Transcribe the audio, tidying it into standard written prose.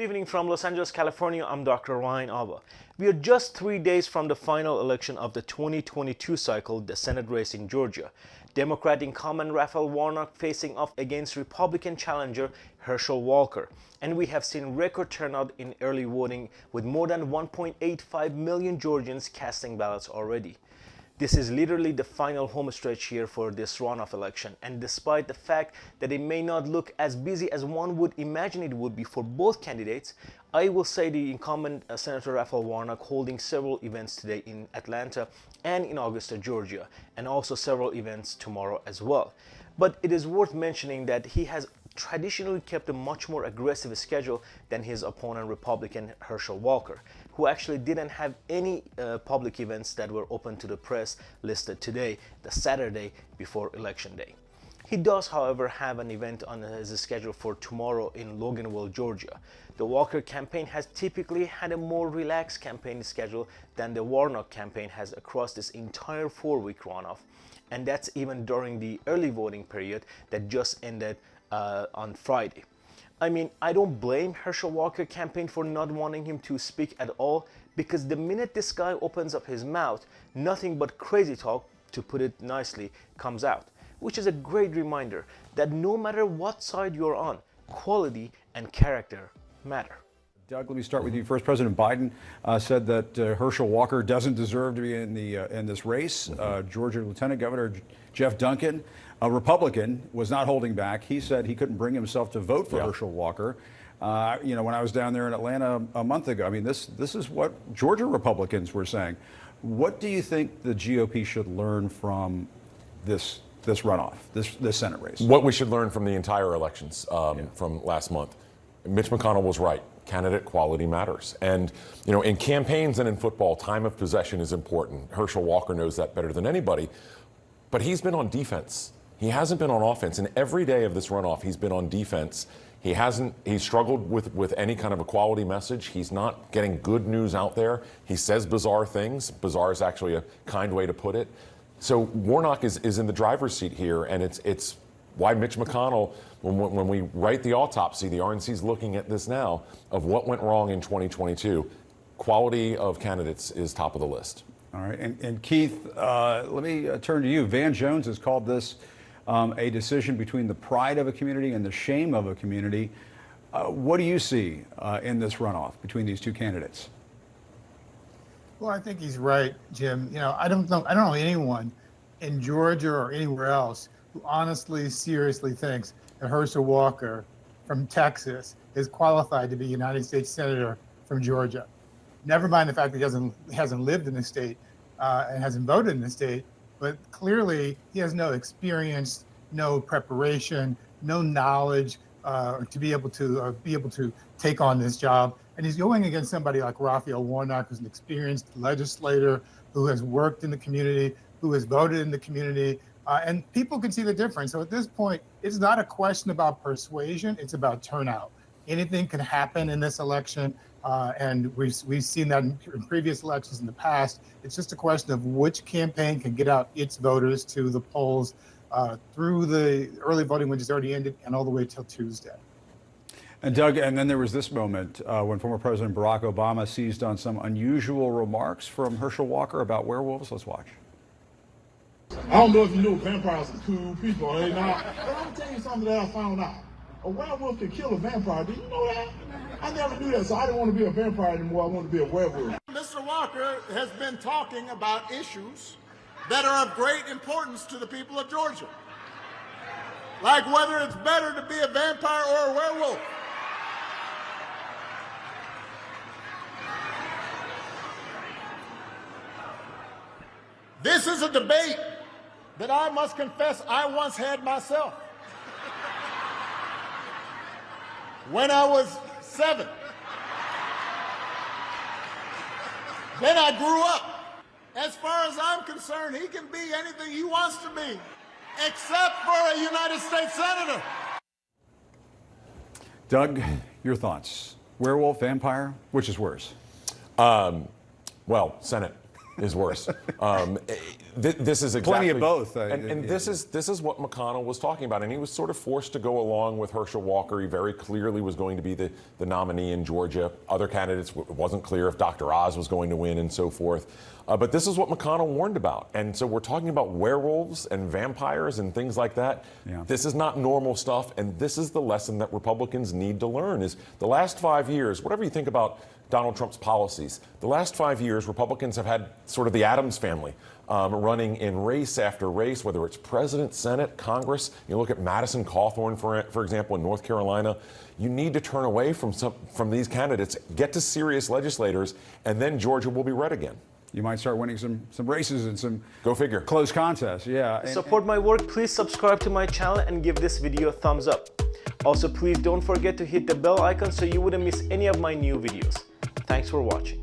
evening from Los Angeles, California. I'm Dr. Ryan Ava. We are just 3 days from the final election of the 2022 cycle, the Senate race in Georgia. Democrat incumbent Raphael Warnock facing off against Republican challenger Herschel Walker. And we have seen record turnout in early voting with more than 1.85 million Georgians casting ballots already. This is literally the final home stretch here for this runoff election, and despite the fact that it may not look as busy as one would imagine it would be for both candidates, I will say the incumbent Senator Raphael Warnock holding several events today in Atlanta and in Augusta, Georgia, and also several events tomorrow as well. But it is worth mentioning that he has traditionally kept a much more aggressive schedule than his opponent Republican Herschel Walker, who actually didn't have any public events that were open to the press listed today, the Saturday before Election Day. He does, however, have an event on his schedule for tomorrow in Loganville, Georgia. The Walker campaign has typically had a more relaxed campaign schedule than the Warnock campaign has across this entire 4-week runoff, and that's even during the early voting period that just ended on Friday. I mean, I don't blame Herschel Walker campaign for not wanting him to speak at all, because the minute this guy opens up his mouth, nothing but crazy talk, to put it nicely, comes out, which is a great reminder that no matter what side you're on, quality and character matter. Doug, let me start with you first. President Biden said that Herschel Walker doesn't deserve to be in this race. Georgia Lieutenant Governor Jeff Duncan, a Republican, was not holding back. He said he couldn't bring himself to vote for Herschel Walker. You know, when I was down there in Atlanta a month ago, I mean, this is what Georgia Republicans were saying. What do you think the GOP should learn from this runoff, this Senate race? What we should learn from the entire elections from last month. Mitch McConnell was right. Candidate quality matters. And, you know, in campaigns and in football, time of possession is important. Herschel Walker knows that better than anybody. But he's been on defense. He hasn't been on offense. And every day of this runoff, he's been on defense. He's struggled with any kind of a quality message. He's not getting good news out there. He says bizarre things. Bizarre is actually a kind way to put it. So Warnock is in the driver's seat here, and it's why Mitch McConnell, when we write the autopsy, the RNC's looking at this now, of what went wrong in 2022. Quality of candidates is top of the list. All right, and Keith, let me turn to you. Van Jones has called this a decision between the pride of a community and the shame of a community. What do you see in this runoff between these two candidates? Well, I think he's right, Jim. You know, I don't know anyone in Georgia or anywhere else who honestly, seriously thinks that Herschel Walker from Texas is qualified to be United States Senator from Georgia. Never mind the fact that he hasn't lived in the state and hasn't voted in the state, but clearly he has no experience, no preparation, no knowledge to be able to take on this job. And he's going against somebody like Raphael Warnock, who's an experienced legislator, who has worked in the community, who has voted in the community, and people can see the difference. So at this point, it's not a question about persuasion, it's about turnout. Anything can happen in this election, and we've seen that in previous elections in the past. It's just a question of which campaign can get out its voters to the polls through the early voting, which has already ended, and all the way till Tuesday. And Doug, and then there was this moment when former President Barack Obama seized on some unusual remarks from Herschel Walker about werewolves. Let's watch. I don't know if you know vampires are cool people, are they not? But I'm tell you something that I found out. A werewolf can kill a vampire. Did you know that? I never knew that, so I didn't want to be a vampire anymore. I want to be a werewolf. Mr. Walker has been talking about issues that are of great importance to the people of Georgia, like whether it's better to be a vampire or a werewolf. This is a debate that I must confess I once had myself. When I was 7. Then I grew up. As far as I'm concerned, he can be anything he wants to be, except for a United States Senator. Doug, your thoughts? Werewolf, vampire, which is worse? Well, Senate. is worse. This is exactly Plenty of both. And this is what McConnell was talking about, and he was sort of forced to go along with Herschel Walker. He very clearly was going to be the nominee in Georgia. Other candidates, it wasn't clear if Dr. Oz was going to win and so forth. But this is what McConnell warned about. And so we're talking about werewolves and vampires and things like that. Yeah. This is not normal stuff, and this is the lesson that Republicans need to learn is the last 5 years, whatever you think about Donald Trump's policies, the last 5 years, Republicans have had sort of the Adams family running in race after race, whether it's president, Senate, Congress. You look at Madison Cawthorn, for example, in North Carolina. You need to turn away from these candidates, get to serious legislators, and then Georgia will be red again. You might start winning some races and some Go figure. close contests. Yeah. To support my work, please subscribe to my channel and give this video a thumbs up. Also, please don't forget to hit the bell icon so you wouldn't miss any of my new videos. Thanks for watching.